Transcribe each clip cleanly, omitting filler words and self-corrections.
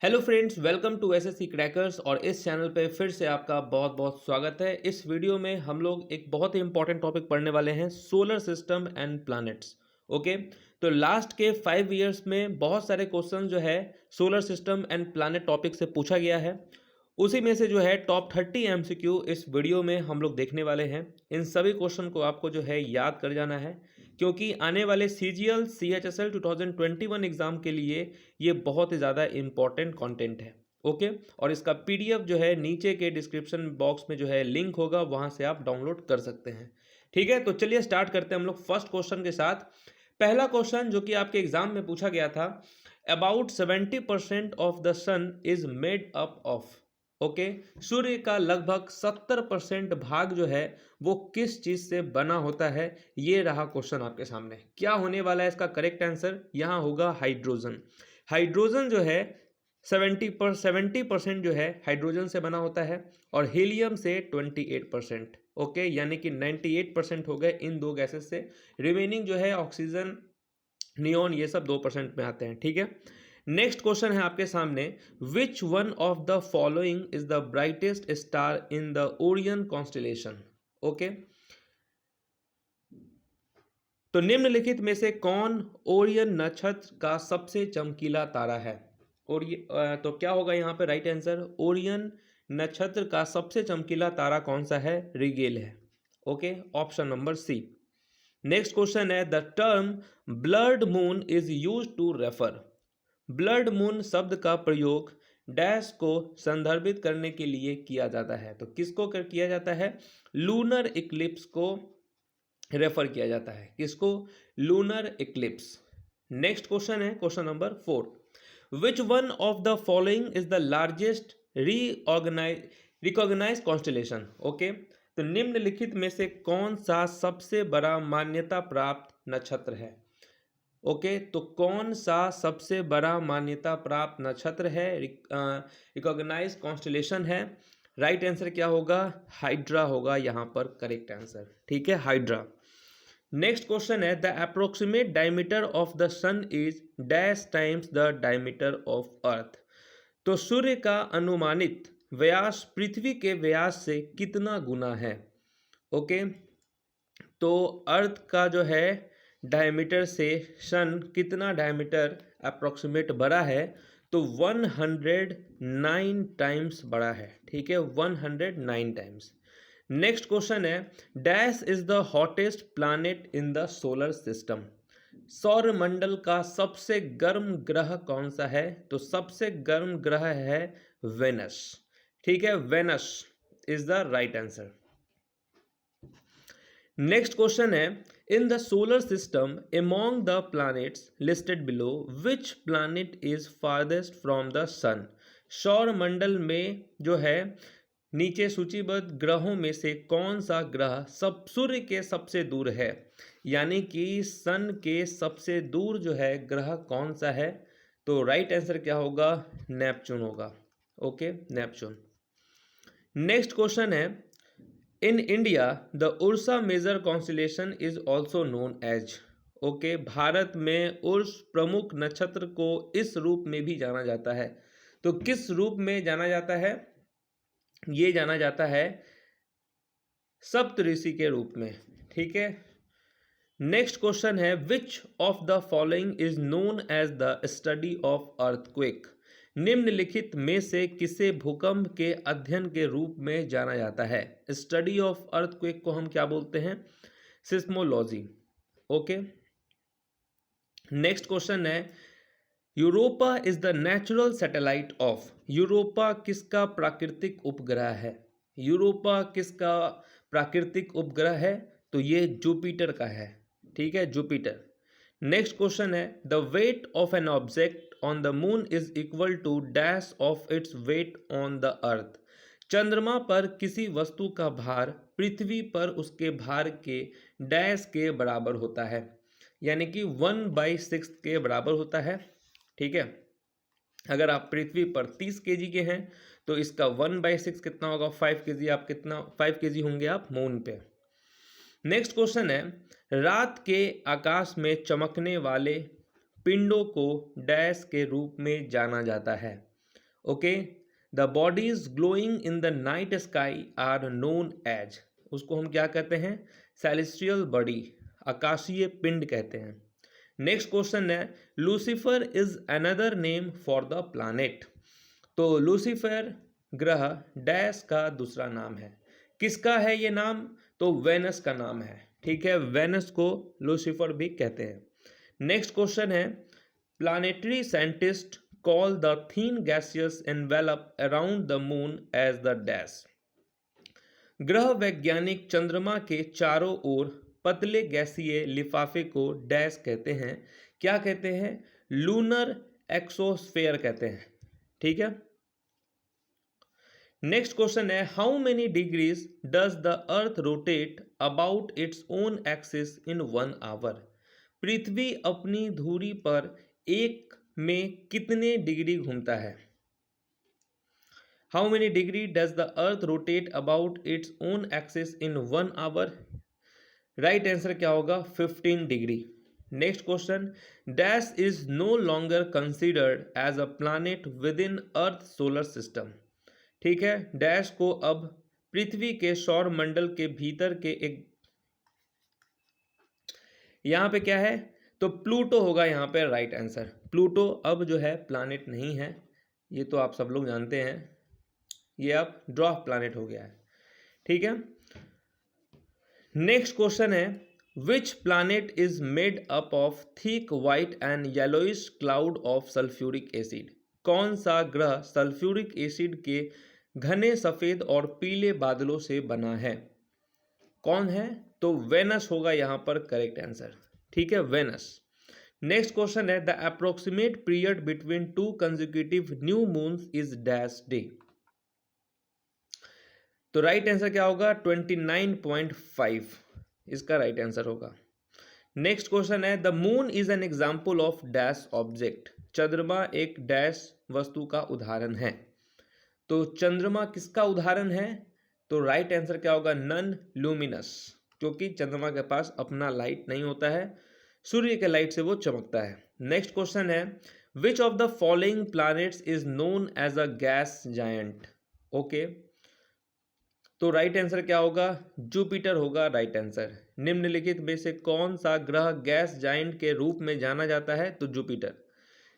Hello friends, welcome to SSC crackers. और इस channel पे फिर से आपका बहुत बहुत स्वागत है। इस वीडियो में हम लोग एक बहुत ही इंपॉर्टेंट टॉपिक पढ़ने वाले हैं, solar system and planets. Okay, तो लास्ट के 5 इयर्स में बहुत सारे क्वेश्चन जो है solar system and planet topic से पूछा गया है। उसी में से जो है टॉप 30 एमसीक्यू इस वीडियो में हम लोग देखने वाले हैं। इन सभी क्वेश्चन को आपको जो है याद कर जाना है, क्योंकि आने वाले सीजीएल सीएचएसएल 2021 एग्जाम के लिए ये बहुत ही ज़्यादा इंपॉर्टेंट कंटेंट है। ओके, और इसका पीडीएफ जो है नीचे के डिस्क्रिप्शन बॉक्स में जो है लिंक होगा, वहाँ से आप डाउनलोड कर सकते हैं। ठीक है, तो चलिए स्टार्ट करते हैं हम लोग फर्स्ट क्वेश्चन के साथ। पहला क्वेश्चन जो कि आपके एग्जाम में पूछा गया था, about 70% of the sun is made up of. Okay, सूर्य का लगभग 70% भाग जो है वो किस चीज से बना होता है। ये रहा क्वेश्चन आपके सामने। क्या होने वाला है इसका करेक्ट आंसर? यहाँ होगा हाइड्रोजन। हाइड्रोजन जो है 70% जो है हाइड्रोजन से बना होता है, और हीलियम से 28%। ओके, यानी कि 98% हो गए इन दो गैसेस से। रिमेनिंग जो है ऑक्सीजन, नियॉन, ये सब 2% में आते हैं। ठीक है, नेक्स्ट क्वेश्चन है आपके सामने, विच one of the following is the brightest star in the Orion constellation. Okay, तो निम्नलिखित में से कौन ओरियन नक्षत्र का सबसे चमकीला तारा है? और ये तो क्या होगा यहाँ पे राइट आंसर? ओरियन नक्षत्र का सबसे चमकीला तारा कौन सा है? रिगेल है। Okay, option number C. Next question है, the term blood moon is use to refer. Blood moon शब्द का प्रयोग डैश को संदर्भित करने के लिए किया जाता है। तो किसको किया जाता है? लूनर इक्लिप्स को रेफर किया जाता है। किसको? Lunar eclipse. नेक्स्ट क्वेश्चन है question number 4, which one of the following is the largest recognise constellation. Okay, तो निम्नलिखित में से कौन सा सबसे बड़ा मान्यता प्राप्त नक्षत्र है? ओके, तो कौन सा सबसे बड़ा मान्यता प्राप्त नक्षत्र है, रिकॉग्नाइज कॉन्स्टेलेशन है? राइट आंसर क्या होगा? हाइड्रा होगा यहाँ पर करेक्ट आंसर। ठीक है, हाइड्रा। नेक्स्ट क्वेश्चन है, the approximate diameter of the sun is dash times the diameter of earth. तो सूर्य का अनुमानित व्यास पृथ्वी के व्यास से कितना गुना है? ओके, तो अर्थ का जो है डायमीटर से सन कितना डायमीटर अप्रोक्सीमेट बड़ा है? तो 109 टाइम्स बड़ा है। ठीक है, 109 टाइम्स। नेक्स्ट क्वेश्चन है, dash is the hottest planet in the solar system. सौर मंडल का सबसे गर्म ग्रह कौन सा है? तो सबसे गर्म ग्रह है वेनस। ठीक है, Venus is the right answer. Next question है, in the solar system among the planets listed below which planet is farthest from the sun. सौर मंडल में जो है नीचे सूचीबद्ध ग्रहों में से कौन सा ग्रह सब सूर्य के सबसे दूर है? यानी कि सन के सबसे दूर जो है ग्रह कौन सा है? तो राइट आंसर क्या होगा? नेपच्यून होगा। Okay, Neptune. नेक्स्ट क्वेश्चन है, in India the Ursa Major constellation is also known as. Okay, भारत में उर्स प्रमुख नक्षत्र को इस रूप में भी जाना जाता है। तो किस रूप में जाना जाता है? ये जाना जाता है सप्तऋषि के रूप में। ठीक है, नेक्स्ट क्वेश्चन है, which of the following is known as the study of earthquake. निम्नलिखित में से किसे भूकंप के अध्ययन के रूप में जाना जाता है? स्टडी ऑफ अर्थक्वेक को हम क्या बोलते हैं? सिस्मोलॉजी। ओके, नेक्स्ट क्वेश्चन है, Europa is the natural satellite of. Europa किसका प्राकृतिक उपग्रह है? यूरोपा किसका प्राकृतिक उपग्रह है? तो ये जुपिटर का है। ठीक है, जुपिटर। नेक्स्ट क्वेश्चन है, the weight of an object on the moon is equal to dash of its weight on the earth. चंद्रमा पर किसी वस्तु का भार पृथ्वी पर उसके भार के डैश के बराबर होता है, यानी कि 1/6 के बराबर होता है। ठीक है, अगर आप पृथ्वी पर 30 केजी के हैं तो इसका 1/6 कितना होगा? 5 केजी। आप कितना 5 केजी होंगे आप मून पे। नेक्स्ट क्वेश्चन है, रात के आकाश में चमकने वाले पिंडों को डैश के रूप में जाना जाता है। Okay, the bodies glowing in the night sky are known as, उसको हम क्या कहते हैं, सेलेस्टियल बॉडी, आकाशीय पिंड कहते हैं। नेक्स्ट क्वेश्चन है, Lucifer is another name for the planet. तो लूसीफर ग्रह डैश का दूसरा नाम है, किसका है ये नाम, तो वेनस का नाम है, ठीक है, वेनस को लूसीफर भी कहते हैं। नेक्स्ट क्वेश्चन है, planetary scientist call the thin gaseous envelope around the moon as the dash. ग्रह वैज्ञानिक चंद्रमा के चारों ओर पतले गैसीय लिफाफे को डैश कहते हैं, क्या कहते हैं, लूनर एक्सोस्फेयर कहते हैं, ठीक है। नेक्स्ट क्वेश्चन है, how many degrees does the earth rotate about its own axis in 1 hour. पृथ्वी अपनी धुरी पर एक में कितने डिग्री घूमता है। How many degree does the earth rotate about its own axis in 1 hour. Right answer क्या होगा, 15 degree. Next question, dash is no longer considered as a planet within earth solar system, ठीक है, dash को अब पृथ्वी के सौर मंडल के भीतर के एक, यहां पे क्या है, तो प्लूटो होगा यहाँ पे राइट आंसर। प्लूटो अब जो है प्लैनेट नहीं है, ये तो आप सब लोग जानते हैं, ये अब ड्वार्फ प्लैनेट हो गया है, ठीक है। नेक्स्ट क्वेश्चन है, which planet is made up of thick white and yellowish cloud of sulphuric acid. कौन सा ग्रह सल्फ्यूरिक एसिड के घने सफेद और पीले बादलों से बना है, कौन है, तो वेनस होगा यहाँ पर करेक्ट आंसर, ठीक है, वेनस। नेक्स्ट क्वेश्चन है, the approximate period between 2 consecutive new moons is dash day. तो राइट आंसर क्या होगा, 29.5 इसका राइट आंसर होगा। नेक्स्ट क्वेश्चन है, the moon is an example of dash object. चंद्रमा एक डैश वस्तु का उदाहरण है। तो चंद्रमा किसका उदाहरण है, तो राइट आंसर क्या होगा, नन लूमिनस, क्योंकि चंद्रमा के पास अपना लाइट नहीं होता है, सूर्य के लाइट से वो चमकता है। नेक्स्ट क्वेश्चन है, which of the following planets is known as a gas giant. Okay, तो राइट आंसर क्या होगा, जुपिटर होगा राइट आंसर। निम्नलिखित में से कौन सा ग्रह गैस जायंट के रूप में जाना जाता है, तो जुपिटर।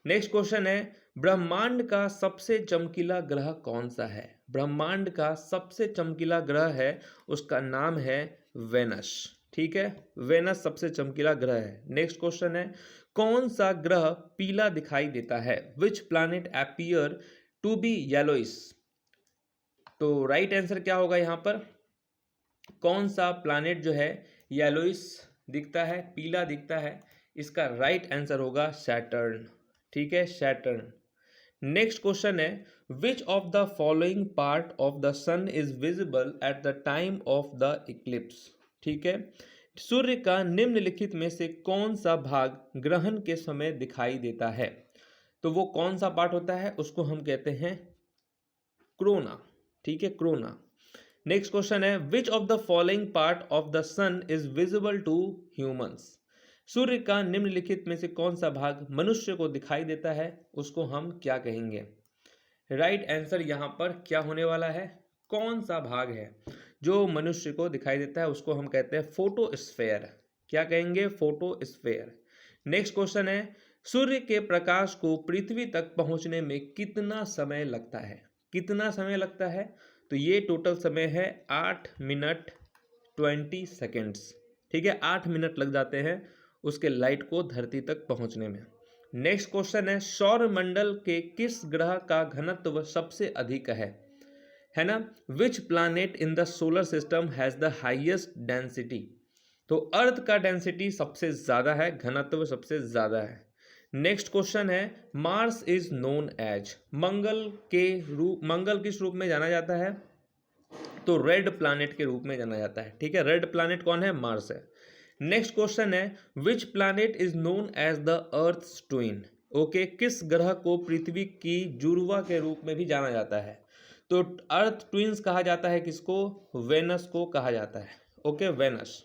नेक्स्ट क्वेश्चन है, ब्रह्मांड का सबसे चमकीला ग्रह कौन सा है। ब्रह्मांड का सबसे चमकीला ग्रह है, उसका नाम है वेनस, ठीक है, वेनस सबसे चमकीला ग्रह है। नेक्स्ट क्वेश्चन है, कौन सा ग्रह पीला दिखाई देता है, which planet appear to be yellowish. तो राइट आंसर क्या होगा, यहाँ पर कौन सा प्लैनेट जो है येलोइश दिखता है, पीला दिखता है, इसका राइट आंसर होगा सैटर्न, ठीक है, सैटर्न। नेक्स्ट क्वेश्चन है, which of the following part of the sun is visible at the time of the eclipse, ठीक है, सूर्य का निम्नलिखित में से कौन सा भाग ग्रहण के समय दिखाई देता है। तो वो कौन सा पार्ट होता है, उसको हम कहते हैं क्रोना, ठीक है, क्रोना। नेक्स्ट क्वेश्चन है, which of the following part of the sun is visible to humans. सूर्य का निम्नलिखित में से कौन सा भाग मनुष्य को दिखाई देता है, उसको हम क्या कहेंगे। राइट आंसर यहाँ पर क्या होने वाला है, कौन सा भाग है जो मनुष्य को दिखाई देता है, उसको हम कहते हैं फोटोस्फेयर, क्या कहेंगे, फोटोस्फेयर। नेक्स्ट क्वेश्चन है, सूर्य के प्रकाश को पृथ्वी तक पहुंचने में कितना समय लगता है, कितना समय लगता है, तो ये टोटल समय है 8 मिनट 20 सेकेंड्स, ठीक है, 8 मिनट लग जाते हैं उसके लाइट को धरती तक पहुंचने में। नेक्स्ट क्वेश्चन है, सौर मंडल के किस ग्रह का घनत्व सबसे अधिक है ना, which planet in the solar system has the highest density. तो अर्थ का डेंसिटी सबसे ज्यादा है, घनत्व सबसे ज्यादा है। नेक्स्ट क्वेश्चन है, मार्स इज नोन एज, मंगल किस रूप में जाना जाता है, तो रेड प्लैनेट के रूप में जाना जाता है, ठीक है, रेड प्लैनेट कौन है, मार्स है। नेक्स्ट क्वेश्चन है, which planet is known as the earth twin. Okay, किस ग्रह को पृथ्वी की जुड़वा के रूप में भी जाना जाता है, तो अर्थ ट्विन्स कहा जाता है किसको, वेनस को कहा जाता है, ओके, वेनस।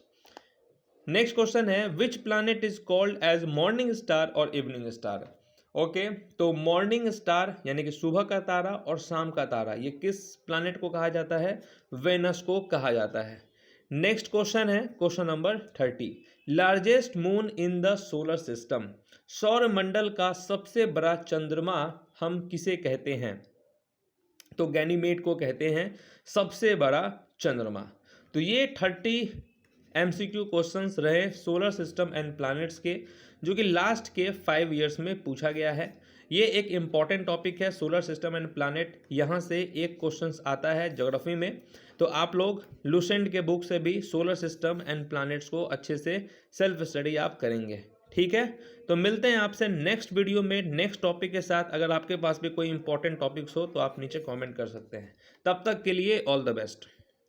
नेक्स्ट क्वेश्चन है, which planet is called as morning star और इवनिंग स्टार। ओके, तो मॉर्निंग स्टार यानी कि सुबह का तारा और शाम का तारा, ये किस प्लैनेट को कहा जाता है? वेनस को कहा जाता है। नेक्स्ट क्वेश्चन है question number 30। Largest moon in the solar system, सौर मंडल का सबसे बड़ा चंद्रमा हम किसे कहते हैं? तो गैनीमेड को कहते हैं सबसे बड़ा चंद्रमा। तो ये 30 MCQ क्वेश्चंस रहे सोलर सिस्टम एंड प्लैनेट्स के, जो कि लास्ट के 5 इयर्स में पूछा गया है। ये एक इम्पॉर्टेंट टॉपिक है सोलर सिस्टम एंड प्लैनेट, यहाँ से एक क्वेश्चंस आता है ज्योग्राफी में। तो आप लोग लुसेंट के बुक से भी सोलर सिस्टम एंड प्लैनेट्स को अच्छे से सेल्फ स्टडी आप करेंगे। ठीक है, तो मिलते हैं आपसे नेक्स्ट वीडियो में नेक्स्ट टॉपिक के साथ। अगर आपके पास भी कोई इंपॉर्टेंट टॉपिक्स हो तो आप नीचे कमेंट कर सकते हैं। तब तक के लिए ऑल द बेस्ट।